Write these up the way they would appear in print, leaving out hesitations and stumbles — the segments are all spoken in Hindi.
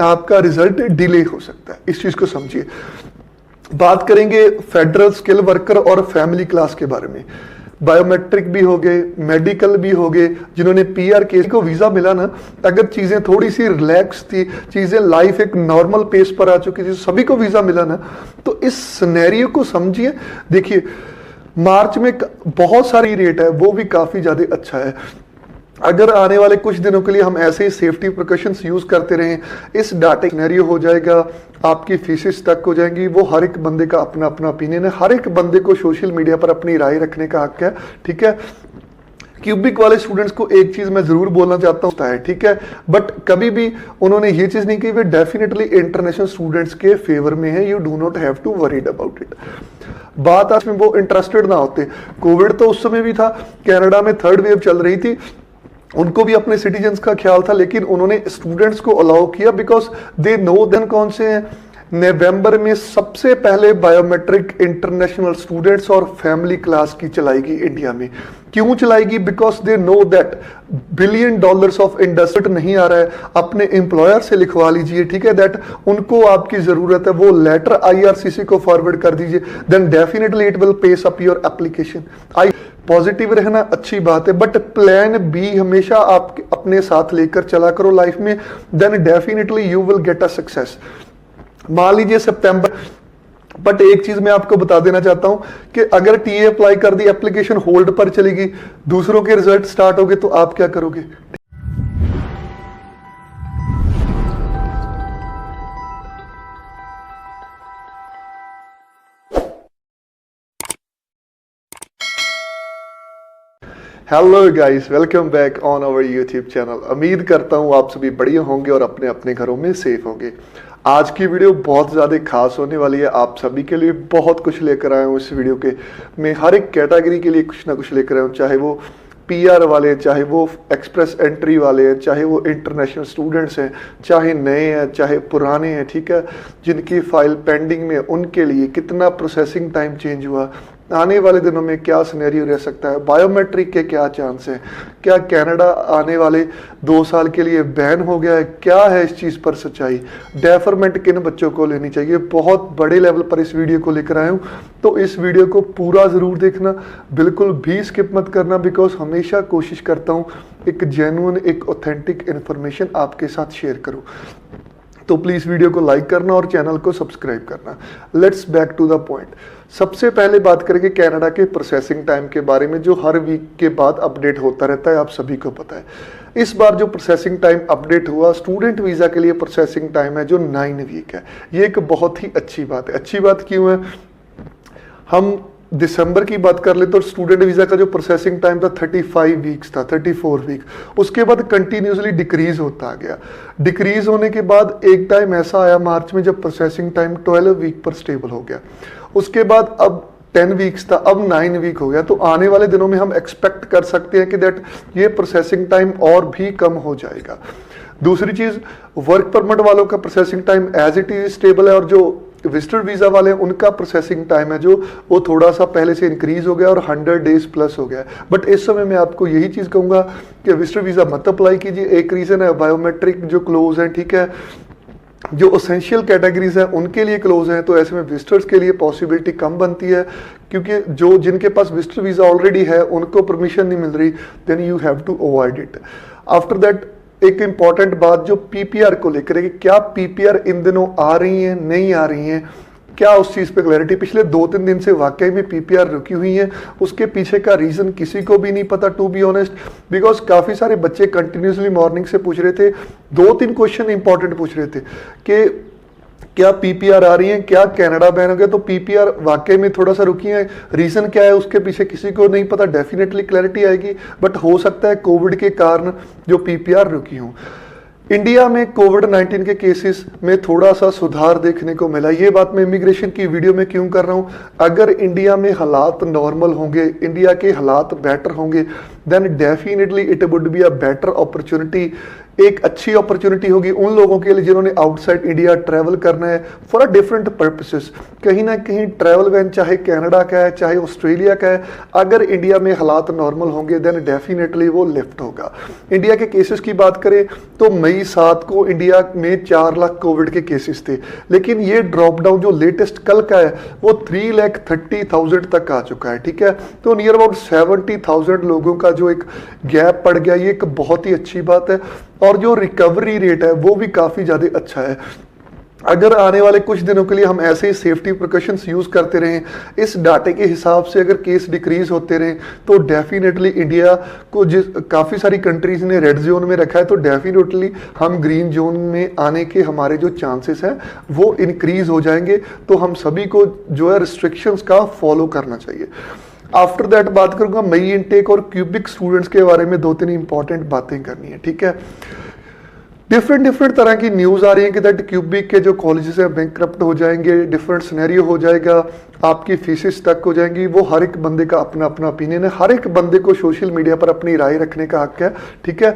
आपका रिजल्ट डिले हो सकता है। इस चीज को समझिए। बात करेंगे फेडरल स्किल वर्कर और फैमिली क्लास के बारे में। बायोमेट्रिक भी हो गए, मेडिकल भी हो गए, जिन्होंने पीआर केस को वीजा मिला ना, अगर चीजें थोड़ी सी रिलैक्स थी, चीजें लाइफ एक नॉर्मल पेस पर आ चुकी थी, सभी को वीजा मिला ना, तो इस सिनेरियो को समझिए। देखिए मार्च में बहुत सारी रेट है, वो भी काफी ज्यादा अच्छा है। अगर आने वाले कुछ दिनों के लिए हम ऐसे ही सेफ्टी प्रिकॉशंस यूज करते रहें, इस डाटा सिनेरियो हो जाएगा, आपकी फीसेस तक हो जाएंगी। वो हर एक बंदे का अपना अपना ओपिनियन है, हर एक बंदे को सोशल मीडिया पर अपनी राय रखने का हक है, ठीक है। क्यूबिक वाले स्टूडेंट्स को एक चीज मैं जरूर बोलना चाहता हूं, ठीक है, बट कभी भी उन्होंने ये चीज नहीं की, वे डेफिनेटली इंटरनेशनल स्टूडेंट्स के फेवर में है। You do not have to worried about it. बात आज में वो इंटरेस्टेड ना होते। कोविड तो उस समय भी था, कनाडा में थर्ड वेव चल रही थी, उनको भी अपने सिटीजन्स का ख्याल था, लेकिन उन्होंने स्टूडेंट्स को अलाउ किया बिकॉज दे नो देन कौन से हैं। नवंबर में सबसे पहले बायोमेट्रिक इंटरनेशनल स्टूडेंट्स और फैमिली क्लास की चलाएगी इंडिया में। क्यों चलाएगी? Because they know that $billion of industry नहीं आ रहा है। अपने एम्प्लॉयर से लिखवा लीजिए, ठीक है, दैट उनको आपकी जरूरत है, वो लेटर IRCC को फॉरवर्ड कर दीजिए, then definitely it will pace up your application. Positive रहना अच्छी बात है, बट प्लान बी हमेशा आप अपने साथ लेकर चला करो लाइफ में, then definitely you will get a success. मान लीजिए सितंबर, बट एक चीज मैं आपको बता देना चाहता हूं कि अगर टीए अप्लाई कर दी, एप्लीकेशन होल्ड पर चलेगी, दूसरों के रिजल्ट स्टार्ट हो गए, तो आप क्या करोगे? Hello guys, welcome back on our YouTube channel. उम्मीद करता हूँ आप सभी बढ़िया होंगे और अपने अपने घरों में सेफ होंगे। आज की वीडियो बहुत ज़्यादा खास होने वाली है, आप सभी के लिए बहुत कुछ लेकर आया हूँ। इस वीडियो के मैं हर एक कैटेगरी के लिए कुछ ना कुछ लेकर आया हूँ, चाहे वो पीआर वाले, चाहे वो एक्सप्रेस एंट्री वाले हैं, चाहे वो इंटरनेशनल स्टूडेंट्स हैं, चाहे नए हैं, चाहे पुराने हैं, ठीक है, जिनकी फाइल पेंडिंग में, उनके लिए कितना प्रोसेसिंग टाइम चेंज हुआ, आने वाले दिनों में क्या सिनेरियो रह सकता है, बायोमेट्रिक के क्या चांस हैं, क्या कनाडा आने वाले 2 साल के लिए बैन हो गया है, क्या है इस चीज़ पर सच्चाई, डेफरमेंट किन बच्चों को लेनी चाहिए। बहुत बड़े लेवल पर इस वीडियो को लेकर आया हूँ, तो इस वीडियो को पूरा ज़रूर देखना, बिल्कुल भी स्किप मत करना, बिकॉज हमेशा कोशिश करता हूँ एक जेन्युइन, एक ऑथेंटिक इन्फॉर्मेशन आपके साथ शेयर करूँ। तो प्लीज़ वीडियो को लाइक करना और चैनल को सब्सक्राइब करना। Let's back to the point. सबसे पहले बात करेंगे कनाडा के प्रोसेसिंग टाइम के बारे में, जो हर वीक के बाद अपडेट होता रहता है, आप सभी को पता है। इस बार जो प्रोसेसिंग टाइम अपडेट हुआ, स्टूडेंट वीज़ा के लिए प्रोसेसिंग टाइम है जो 9 वीक है। ये एक बहुत ही अच्छी बात है। अच्छी बात क्यों है? हम दिसंबर की बात कर ले तो स्टूडेंट वीज़ा का जो प्रोसेसिंग टाइम था 35 वीक्स था, 34 वीक। उसके बाद कंटिन्यूसली डिक्रीज होता आ गया। डिक्रीज होने के बाद एक टाइम ऐसा आया मार्च में जब प्रोसेसिंग टाइम 12 वीक पर स्टेबल हो गया। उसके बाद अब 10 वीक्स था, अब 9 वीक हो गया। तो आने वाले दिनों में हम एक्सपेक्ट कर सकते हैं कि दैट ये प्रोसेसिंग टाइम और भी कम हो जाएगा। दूसरी चीज़, वर्क परमिट वालों का processing time as it is stable है, और जो विजिटर वीज़ा वाले हैं उनका प्रोसेसिंग टाइम है जो वो थोड़ा सा पहले से इंक्रीज हो गया और 100 डेज प्लस हो गया। बट इस समय मैं आपको यही चीज़ कहूँगा कि विजिटर वीज़ा मत अप्लाई कीजिए। एक रीज़न है बायोमेट्रिक जो क्लोज है, ठीक है, जो एसेंशियल कैटेगरीज हैं उनके लिए क्लोज हैं, तो ऐसे में विजिटर्स के लिए पॉसिबिलिटी कम बनती है, क्योंकि जो जिनके पास विजिटर वीज़ा ऑलरेडी है उनको परमिशन नहीं मिल रही, then you have to avoid it. After that एक इंपॉर्टेंट बात जो पीपीआर को लेकर है कि क्या पीपीआर इन दिनों आ रही हैं, नहीं आ रही हैं, क्या उस चीज़ पे क्लैरिटी। पिछले 2-3 दिन से वाकई में पीपीआर रुकी हुई है, उसके पीछे का रीज़न किसी को भी नहीं पता, टू बी ऑनेस्ट, बिकॉज काफ़ी सारे बच्चे कंटिन्यूसली मॉर्निंग से पूछ रहे थे, 2-3 क्वेश्चन इंपॉर्टेंट पूछ रहे थे कि क्या पीपीआर आ रही है, क्या कनाडा बैन हो गया। तो पीपीआर वाकई में थोड़ा सा रुकी है, रीज़न क्या है उसके पीछे किसी को नहीं पता, डेफिनेटली क्लैरिटी आएगी, बट हो सकता है कोविड के कारण जो पीपीआर रुकी हूँ। इंडिया में कोविड-19 के केसेस में थोड़ा सा सुधार देखने को मिला। ये बात मैं इमिग्रेशन की वीडियो में क्यों कर रहा हूँ? अगर इंडिया में हालात नॉर्मल होंगे, इंडिया के हालात बेटर होंगे, then definitely it would be a better opportunity एक अच्छी अपॉर्चुनिटी होगी उन लोगों के लिए जिन्होंने आउटसाइड इंडिया ट्रैवल करना है फॉर अ डिफरेंट पर्पसेस। कहीं ना कहीं ट्रैवल बैन चाहे कनाडा का है चाहे ऑस्ट्रेलिया का है, अगर इंडिया में हालात नॉर्मल होंगे देन डेफिनेटली वो लिफ्ट होगा। इंडिया के केसेस की बात करें तो मई 7 को इंडिया में 4 लाख कोविड के केसेस थे, लेकिन ये ड्रॉप डाउन जो लेटेस्ट कल का है वो 3,30,000 तक आ चुका है। ठीक है, तो नियर अबाउट 70,000 लोगों का जो एक गैप पड़ गया, ये एक बहुत ही अच्छी बात है। और जो रिकवरी रेट है वो भी काफी ज्यादा अच्छा है। अगर आने वाले कुछ दिनों के लिए हम ऐसे ही सेफ्टी प्रिकॉशंस यूज करते रहें, इस डाटे के हिसाब से अगर केस डिक्रीज होते रहे, तो डेफिनेटली इंडिया को जिस काफ़ी सारी कंट्रीज ने रेड जोन में रखा है, तो डेफिनेटली हम ग्रीन जोन में आने के हमारे जो चांसेस हैं वो इंक्रीज हो जाएंगे। तो हम सभी को जो है रिस्ट्रिक्शंस का फॉलो करना चाहिए। आफ्टर दैट बात करूंगा मई इनटेक और क्यूबिक स्टूडेंट्स के बारे में 2-3 इंपॉर्टेंट बातें करनी है। ठीक है, डिफरेंट तरह की न्यूज़ आ रही है कि दैट क्यूबिक के जो कॉलेजेस हैं बैंकक्रप्ट हो जाएंगे, डिफरेंट सिनेरियो हो जाएगा, आपकी फीसेस तक हो जाएंगी। वो हर एक बंदे का अपना अपना ओपिनियन है, हर एक बंदे को सोशल मीडिया पर अपनी राय रखने का हक है। ठीक है,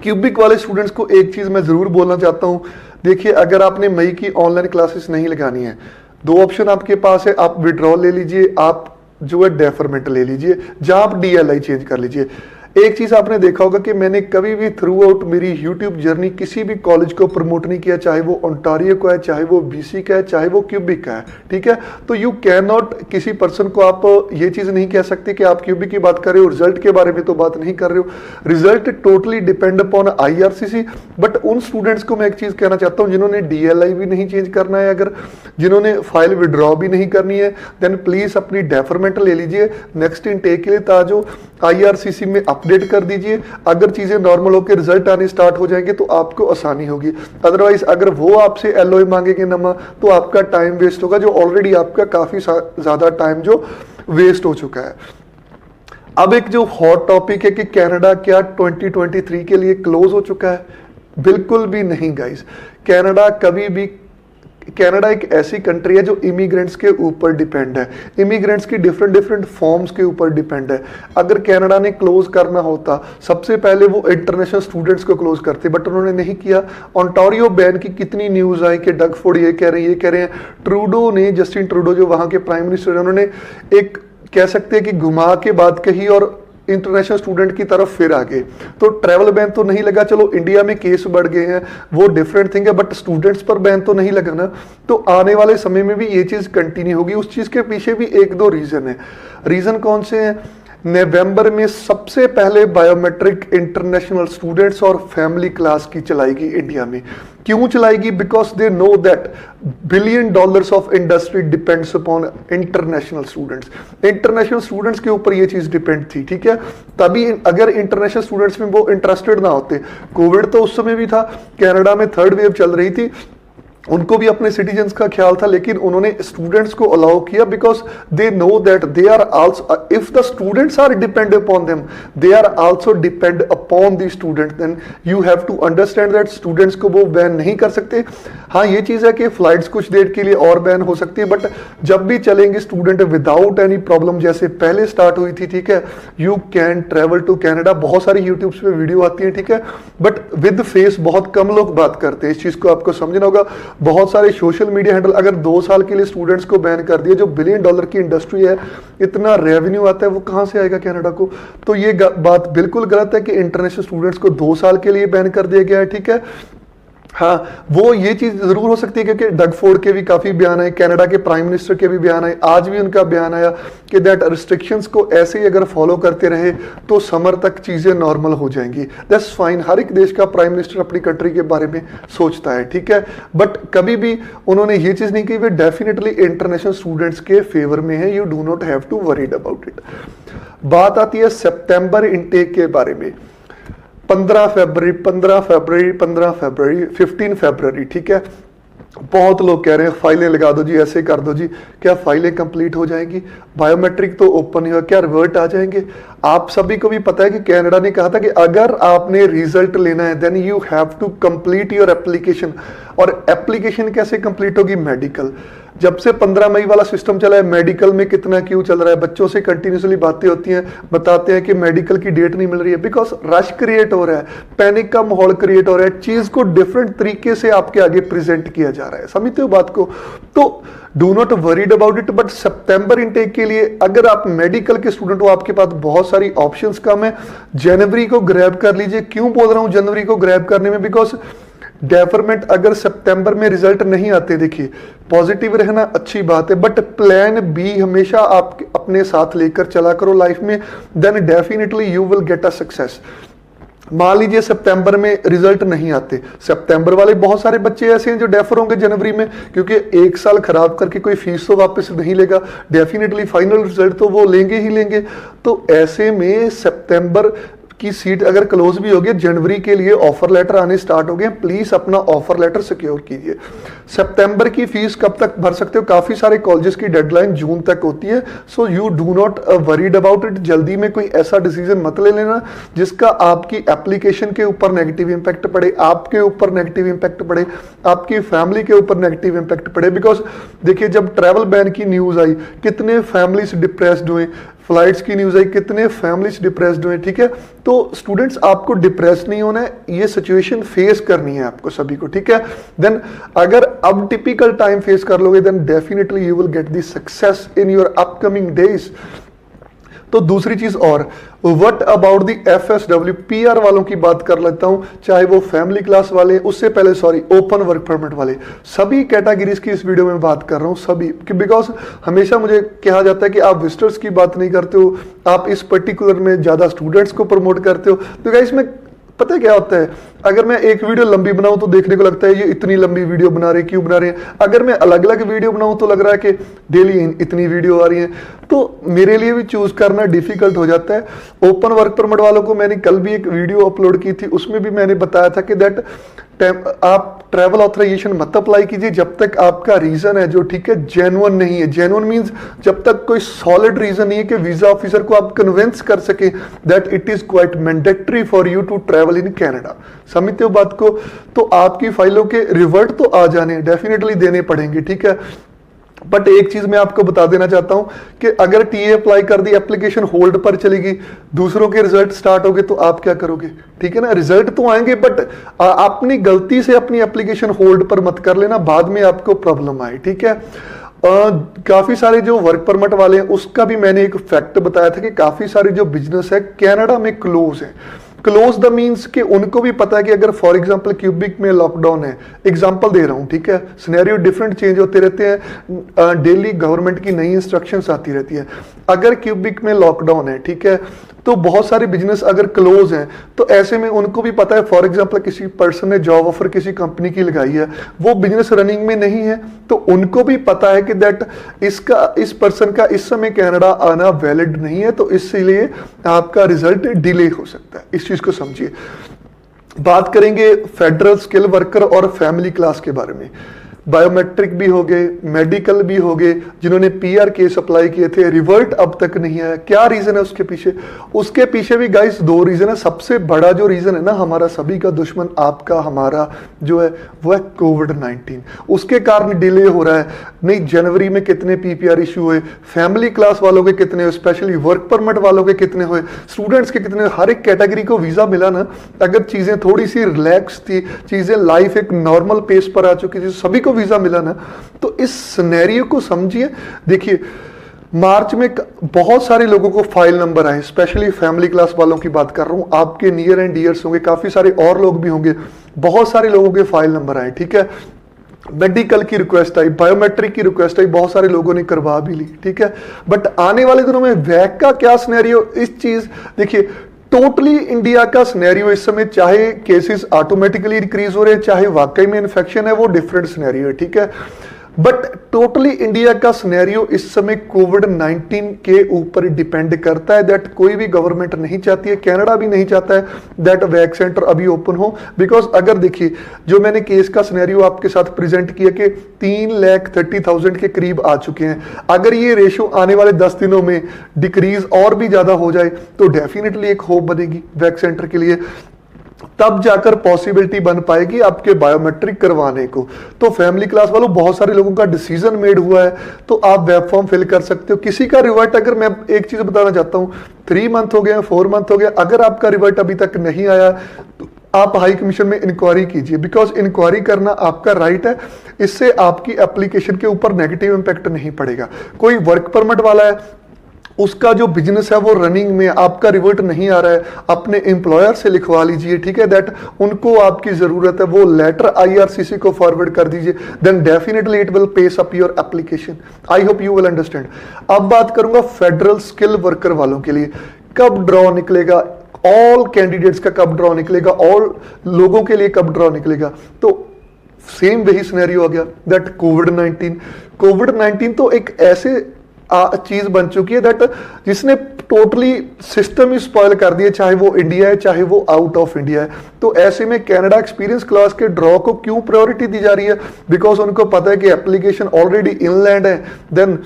क्यूबिक वाले स्टूडेंट्स को एक चीज़ मैं ज़रूर बोलना चाहता हूँ, देखिए अगर आपने मई की ऑनलाइन क्लासेस नहीं लगानी है, 2 ऑप्शन आपके पास है, आप विड्रॉल ले लीजिए, आप जो है डेफरमेंट ले लीजिए, जहां आप DLI चेंज कर लीजिए। एक चीज आपने देखा होगा कि मैंने कभी भी थ्रू आउट मेरी यूट्यूब जर्नी किसी भी कॉलेज को प्रमोट नहीं किया, चाहे वो ओंटारियो का है, चाहे वो BC का है, चाहे वो क्यूबिक का है। ठीक है, तो यू कैन नॉट किसी पर्सन को आप ये चीज नहीं कह सकते कि आप क्यूबिक की बात कर रहे हो, रिजल्ट के बारे में तो बात नहीं कर रहे हो। Result totally depend upon IRCC। But उन स्टूडेंट्स को मैं एक चीज कहना चाहता हूँ जिन्होंने DLI भी नहीं चेंज करना है, अगर जिन्होंने फाइल विड्रॉ भी नहीं करनी है, देन प्लीज अपनी डेफरमेंट ले लीजिए नेक्स्ट इनटेक के लिए, ताजो IRCC में अपडेट कर दीजिए। अगर चीजें नॉर्मल होकर रिजल्ट आने स्टार्ट हो जाएंगे तो आपको आसानी होगी। अदरवाइज अगर वो आपसे LOA मांगेंगे नमा, तो आपका टाइम वेस्ट होगा, जो ऑलरेडी आपका काफी ज्यादा टाइम जो वेस्ट हो चुका है। अब एक जो हॉट टॉपिक है कि कनाडा क्या 2023 के लिए क्लोज हो चुका है? बिल्कुल भी नहीं गाइस। कनाडा एक ऐसी कंट्री है जो इमिग्रेंट्स के ऊपर डिपेंड है, इमिग्रेंट्स की डिफरेंट फॉर्म्स के ऊपर डिपेंड है। अगर कनाडा ने क्लोज करना होता, सबसे पहले वो इंटरनेशनल स्टूडेंट्स को क्लोज करते, बट उन्होंने नहीं किया। ओंटारियो बैन की कितनी न्यूज आई कि डग फोर्ड ये कह रहे हैं, ट्रूडो ने, जस्टिन ट्रूडो जो वहां के प्राइम मिनिस्टर है, उन्होंने एक कह सकते हैं कि घुमा के बात कही और इंटरनेशनल स्टूडेंट की तरफ फिर आ गए। तो ट्रैवल बैन तो नहीं लगा, चलो इंडिया में केस बढ़ गए हैं वो डिफरेंट थिंग है, बट स्टूडेंट्स पर बैन तो नहीं लगा ना। तो आने वाले समय में भी ये चीज कंटिन्यू होगी। उस चीज के पीछे भी 1-2 रीजन है। रीजन कौन से हैं? नवंबर में सबसे पहले बायोमेट्रिक इंटरनेशनल स्टूडेंट्स और फैमिली क्लास की चलाएगी इंडिया में। क्यों चलाएगी? Because they know that $1 billion of industry depends upon international students. International students के ऊपर ये चीज डिपेंड थी। ठीक है, तभी अगर इंटरनेशनल स्टूडेंट्स में वो इंटरेस्टेड ना होते, कोविड तो उस समय भी था, कनाडा में 3rd वेव चल रही थी, उनको भी अपने सिटीजन्स का ख्याल था, लेकिन उन्होंने स्टूडेंट्स को अलाउ किया because they know that they are also, if the students are depend upon them, they are also depend upon the student. Then you have to understand that students को वो बैन नहीं कर सकते। हाँ, ये चीज है कि फ्लाइट्स कुछ देर के लिए और बैन हो सकती है, बट जब भी चलेंगे स्टूडेंट विदाउट एनी प्रॉब्लम, जैसे पहले स्टार्ट हुई थी, ठीक है, you can travel to Canada. बहुत सारी यूट्यूब्स पे वीडियो आती है, ठीक है, बट विद फेस बहुत कम लोग बात करते हैं। इस चीज को आपको समझना होगा। बहुत सारे सोशल मीडिया हैंडल अगर 2 साल के लिए स्टूडेंट्स को बैन कर दिया, जो $1 बिलियन की इंडस्ट्री है, इतना रेवेन्यू आता है, वो कहां से आएगा कनाडा को? तो ये बात बिल्कुल गलत है कि इंटरनेशनल स्टूडेंट्स को 2 साल के लिए बैन कर दिया गया है। ठीक है, हाँ, वो ये चीज जरूर हो सकती है क्योंकि डग फोर्ड के भी काफी बयान आए, कनाडा के प्राइम मिनिस्टर के भी बयान आए, आज भी उनका बयान आया कि दैट रिस्ट्रिक्शंस को ऐसे ही अगर फॉलो करते रहे तो समर तक चीजें नॉर्मल हो जाएंगी। दैट्स फाइन, हर एक देश का प्राइम मिनिस्टर अपनी कंट्री के बारे में सोचता है, ठीक है, बट कभी भी उन्होंने ये चीज नहीं की वे डेफिनेटली इंटरनेशनल स्टूडेंट्स के फेवर में है। You do not have to worried about it. बात आती है सितंबर इनटेक के बारे में। 15 फरवरी, 15 फरवरी, ठीक है, बहुत लोग कह रहे हैं फाइलें लगा दो जी, ऐसे कर दो जी। क्या फाइलें कंप्लीट हो जाएंगी? बायोमेट्रिक तो ओपन ही हुआ, क्या रिवर्ट आ जाएंगे? आप सभी को भी पता है कि कनाडा ने कहा था कि अगर आपने रिजल्ट लेना है then you have to complete your application. और एप्लीकेशन कैसे कंप्लीट होगी? मेडिकल। जब से 15 मई वाला सिस्टम चला है, मेडिकल में कितना क्यों चल रहा है, बच्चों से कंटिन्यूसली बातें होती हैं, बताते हैं कि मेडिकल की डेट नहीं मिल रही है, बिकॉज रश क्रिएट हो रहा है, पैनिक का माहौल क्रिएट हो रहा है, चीज को डिफरेंट तरीके से आपके आगे प्रेजेंट किया जा रहा है। समझते हो बात को? तो do not worried about it. But September intake के लिए अगर आप मेडिकल के स्टूडेंट हो, आपके पास बहुत सारी ऑप्शंस कम है, जनवरी को ग्रैब कर लीजिए। क्यों बोल रहा हूं जनवरी को ग्रैब करने में? बिकॉज डेफरमेंट अगर सितंबर में रिजल्ट नहीं आते, देखिए पॉजिटिव रहना अच्छी बात है, बट प्लान बी हमेशा आप अपने साथ लेकर चला करो लाइफ में, then definitely you will get a success. मान लीजिए सितंबर में रिजल्ट नहीं आते, सितंबर वाले बहुत सारे बच्चे ऐसे हैं जो डेफर होंगे जनवरी में, क्योंकि एक साल खराब करके कोई फीस तो वापस नहीं लेगा, डेफिनेटली फाइनल रिजल्ट तो वो लेंगे ही लेंगे। तो ऐसे में सितंबर की सीट अगर क्लोज भी होगी, जनवरी के लिए ऑफर लेटर आने स्टार्ट हो गए, प्लीज अपना ऑफर लेटर सिक्योर कीजिए। सितंबर की फीस कब तक भर सकते हो? काफी सारे कॉलेजेस की डेडलाइन जून तक होती है, so you do not worried about it. जल्दी में कोई ऐसा डिसीजन मत ले लेना जिसका आपकी एप्लीकेशन के ऊपर नेगेटिव इंपैक्ट पड़े, आपके ऊपर नेगेटिव इंपैक्ट पड़े, आपकी फैमिली के ऊपर नेगेटिव इंपैक्ट पड़े। बिकॉज देखिए जब ट्रैवल बैन की न्यूज आई, कितने फैमिलीज डिप्रेस्ड हुए, फ्लाइट्स की न्यूज आई, कितने फैमिलीज डिप्रेस्ड हुए। ठीक है, तो स्टूडेंट्स आपको डिप्रेस नहीं होना है, ये सिचुएशन फेस करनी है आपको सभी को। ठीक है, देन अगर अब टिपिकल टाइम फेस कर लोगे, then definitely you will get the success in your upcoming days. तो दूसरी चीज और, what about the FSW PR वालों की बात कर लेता हूं, चाहे वो फैमिली क्लास वाले, उससे पहले सॉरी ओपन वर्क परमिट वाले, सभी कैटेगरीज की इस वीडियो में बात कर रहा हूं सभी, बिकॉज हमेशा मुझे कहा जाता है कि आप विजिटर्स की बात नहीं करते हो, आप इस पर्टिकुलर में ज्यादा स्टूडेंट्स को प्रमोट करते हो। तो गाइस मैं पता है क्या होता है, अगर मैं एक वीडियो लंबी बनाऊं तो देखने को लगता है ये इतनी लंबी वीडियो बना रहे, क्यों बना रहे हैं। अगर मैं अलग अलग वीडियो बनाऊं तो लग रहा है कि डेली इतनी वीडियो आ रही है, तो मेरे लिए भी चूज करना डिफिकल्ट हो जाता है। ओपन वर्क परमिट वालों को मैंने कल भी एक वीडियो अपलोड की थी, उसमें भी मैंने बताया था कि दैट आप ट्रैवल ऑथराइजेशन मत अप्लाई कीजिए जब तक आपका रीजन है जो ठीक है जेन्युइन नहीं है। जेन्युइन मींस जब तक कोई सॉलिड रीजन नहीं है कि वीजा ऑफिसर को आप कन्विंस कर सके that it is quite mandatory for you to travel in Canada. समझते हो बात को? तो आपकी फाइलों के रिवर्ट तो आ जाने डेफिनेटली देने पड़ेंगे। ठीक है, बट एक चीज मैं आपको बता देना चाहता हूं कि अगर टीए अप्लाई कर दी, एप्लीकेशन होल्ड पर चलेगी, दूसरों के रिजल्ट स्टार्ट हो गए, तो आप क्या करोगे? ठीक है ना, रिजल्ट तो आएंगे, बट अपनी गलती से अपनी एप्लीकेशन होल्ड पर मत कर लेना, बाद में आपको प्रॉब्लम आए। ठीक है, काफी सारे जो वर्क परमिट वाले हैं उसका भी मैंने एक फैक्ट बताया था कि काफी सारे जो बिजनेस है कनाडा में क्लोज है। क्लोज द मीन्स कि उनको भी पता है कि अगर फॉर एग्जांपल क्यूबिक में लॉकडाउन है, एग्जांपल दे रहा हूं, ठीक है, सिनेरियो डिफरेंट चेंज होते रहते हैं, डेली गवर्नमेंट की नई इंस्ट्रक्शंस आती रहती है। अगर क्यूबिक में लॉकडाउन है, ठीक है, तो बहुत सारे बिजनेस अगर क्लोज हैं, तो ऐसे में उनको भी पता है, फॉर एग्जांपल किसी पर्सन ने जॉब ऑफर किसी कंपनी की लगाई है, वो बिजनेस रनिंग में नहीं है, तो उनको भी पता है कि दैट इस पर्सन का इस समय कनाडा आना वैलिड नहीं है, तो इसलिए आपका रिजल्ट डिले हो सकता है। इस चीज को समझिए। बात करेंगे फेडरल स्किल वर्कर और फैमिली क्लास के बारे में। बायोमेट्रिक भी हो गए, मेडिकल भी हो गए, जिन्होंने पीआर केस अप्लाई किए थे, रिवर्ट अब तक नहीं आया। क्या रीजन है उसके पीछे? उसके पीछे भी गाइस दो रीजन है। सबसे बड़ा जो रीजन है ना, हमारा सभी का दुश्मन आपका हमारा जो है वो है कोविड-19। उसके कारण डिले हो रहा है। नहीं, जनवरी में कितने पीपीआर इशू हुए, फैमिली क्लास वालों के कितने हुए, स्पेशली वर्क परमिट वालों के कितने हुए, स्टूडेंट्स के कितने, हर एक कैटेगरी को वीजा मिला ना। अगर चीजें थोड़ी सी रिलैक्स थी, चीजें लाइफ एक नॉर्मल पेस पर आ चुकी थी, सभी को वीजा मिला ना, तो इस सिनेरियो को समझिए। देखिए मार्च में बहुत सारे लोगों को फाइल नंबर आए, स्पेशली फैमिली क्लास वालों की बात कर रहा हूं, आपके नियर एंड डियर्स होंगे, काफी सारे और लोग भी होंगे, बहुत सारे लोगों के फाइल नंबर आए। ठीक है, मेडिकल की रिक्वेस्ट आई, बायोमेट्रिक की रिक्वेस्ट आई, बहुत सारे लोगों ने करवा भी ली। ठीक है, बट आने वाले दिनों में वैक का क्या सिनेरियो, इस चीज देखिए टोटली इंडिया का सिनेरियो इस समय, चाहे केसेस ऑटोमेटिकली इंक्रीज हो रहे हैं, चाहे वाकई में इन्फेक्शन है, वो डिफरेंट सिनेरियो है। ठीक है, बट टोटली इंडिया का सिनेरियो इस समय कोविड-19 के ऊपर डिपेंड करता है। दैट कोई भी गवर्नमेंट नहीं चाहती है, कनाडा भी नहीं चाहता है दैट वैक सेंटर अभी ओपन हो। बिकॉज अगर देखिए जो मैंने केस का सिनेरियो आपके साथ प्रेजेंट किया कि 3,30,000 के करीब आ चुके हैं, अगर ये रेशो आने वाले 10 दिनों में डिक्रीज और भी ज्यादा हो जाए तो डेफिनेटली एक होप बनेगी वैक सेंटर के लिए। तब जाकर पॉसिबिलिटी बन पाएगी आपके बायोमेट्रिक करवाने को। तो फैमिली क्लास वालों, बहुत सारे लोगों का डिसीजन मेड हुआ है, तो आप वेब फॉर्म फिल कर सकते हो। किसी का रिवर्ट, अगर मैं एक चीज बताना चाहता हूं, 3 मंथ हो गए, 4 मंथ हो गया, अगर आपका रिवर्ट अभी तक नहीं आया तो आप हाई कमीशन में इंक्वायरी कीजिए, बिकॉज इंक्वायरी करना आपका राइट है। इससे आपकी एप्लीकेशन के ऊपर नेगेटिव इंपैक्ट नहीं पड़ेगा। कोई वर्क परमिट वाला है, उसका जो बिजनेस है वो रनिंग में, आपका रिवर्ट नहीं आ रहा है, अपने एम्प्लॉयर से लिखवा लीजिए, ठीक है, दैट उनको आपकी जरूरत है, वो लेटर आईआरसीसी को फॉरवर्ड कर दीजिए, then definitely it will pace up your application. I hope you will understand. अब बात करूंगा फेडरल स्किल वर्कर वालों के लिए, कब ड्रॉ निकलेगा, ऑल कैंडिडेट्स का कब ड्रॉ निकलेगा, ऑल लोगों के लिए कब ड्रॉ निकलेगा। तो सेम वही सिनेरियो आ गया, दैट कोविड-19 तो एक ऐसे चीज बन चुकी है दैट जिसने टोटली सिस्टम ही स्पॉइल कर दिया, चाहे वो इंडिया है चाहे वो आउट ऑफ इंडिया है। तो ऐसे में कनाडा एक्सपीरियंस क्लास के ड्रॉ को क्यों प्रायोरिटी दी जा रही है, बिकॉज उनको पता है कि एप्लीकेशन ऑलरेडी इनलैंड है, देन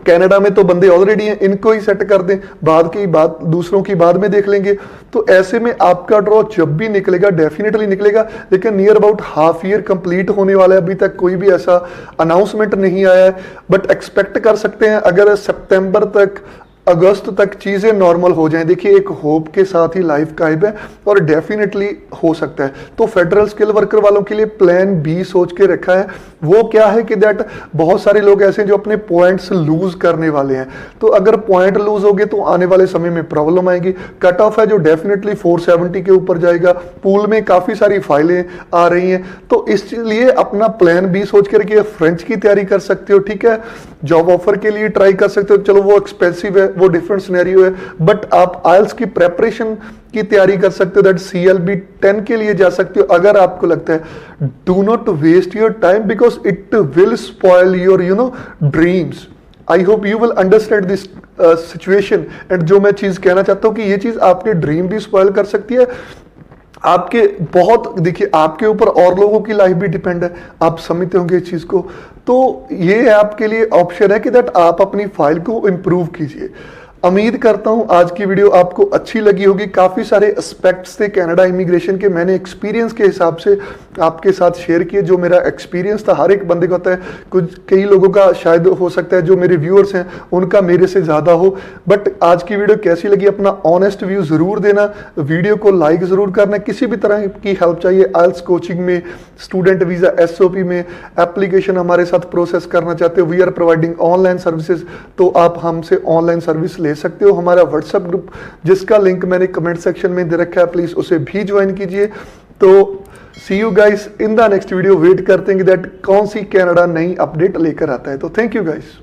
कनाडा में तो बंदे ऑलरेडी हैं, इनको ही सेट कर दें, बात दूसरों की बाद में देख लेंगे। तो ऐसे में आपका ड्रॉ जब भी निकलेगा डेफिनेटली निकलेगा, लेकिन near about half year complete होने वाला है, अभी तक कोई भी ऐसा अनाउंसमेंट नहीं आया है, बट एक्सपेक्ट कर सकते हैं अगर सितंबर तक, अगस्त तक चीजें नॉर्मल हो जाएं। देखिए, एक होप के साथ ही लाइफ कायम है और डेफिनेटली हो सकता है। तो फेडरल स्किल वर्कर वालों के लिए प्लान बी सोच के रखा है। वो क्या है कि दैट बहुत सारे लोग ऐसे हैं जो अपने पॉइंट्स लूज करने वाले हैं। तो अगर पॉइंट लूज हो गए तो आने वाले समय में प्रॉब्लम आएगी। कट ऑफ है जो डेफिनेटली 470 के ऊपर जाएगा। पूल में काफी सारी फाइलें आ रही हैं, तो इसलिए अपना प्लान बी सोच के रखिए। फ्रेंच की तैयारी कर सकते हो, ठीक है, जॉब ऑफर के लिए ट्राई कर सकते हो, चलो वो एक्सपेंसिव है, वो डिफरेंट सिनेरियो है, बट आप आइल्स की प्रेपरेशन की तैयारी कर सकते हो, दैट CLB 10 के लिए जा सकते हो अगर आपको लगता है। Do not waste your time because it will spoil your dreams. I hope you will understand this situation. And जो मैं चीज कहना चाहता हूं कि ये चीज आपके ड्रीम भी स्पॉइल कर सकती है, आपके बहुत, देखिए आपके ऊपर और लोगों की लाइफ भी डिपेंड है, आप समझते होंगे इस चीज को। तो ये आपके लिए ऑप्शन है कि दैट आप अपनी फाइल को इंप्रूव कीजिए। उम्मीद करता हूं आज की वीडियो आपको अच्छी लगी होगी। काफी सारे एस्पेक्ट्स थे कनाडा इमिग्रेशन के, मैंने एक्सपीरियंस के हिसाब से आपके साथ शेयर किए। जो मेरा एक्सपीरियंस था, हर एक बंदे का होता है, कई लोगों का शायद हो सकता है जो मेरे व्यूअर्स हैं उनका मेरे से ज्यादा हो, बट आज की वीडियो कैसी लगी अपना ऑनेस्ट व्यू जरूर देना। वीडियो को लाइक जरूर करना। किसी भी तरह की हेल्प चाहिए, आइल्स कोचिंग में, स्टूडेंट वीजा SOP में, एप्लीकेशन हमारे साथ प्रोसेस करना चाहते हो, we are providing online services, तो आप हमसे ऑनलाइन सर्विस ले सकते हो। हमारा व्हाट्सएप ग्रुप जिसका लिंक मैंने कमेंट सेक्शन में दे रखा है, प्लीज उसे भी ज्वाइन कीजिए। तो see you guys in the next video. Wait करते हैं कि दैट कौन सी कनाडा नई अपडेट लेकर आता है। तो थैंक यू गाइस।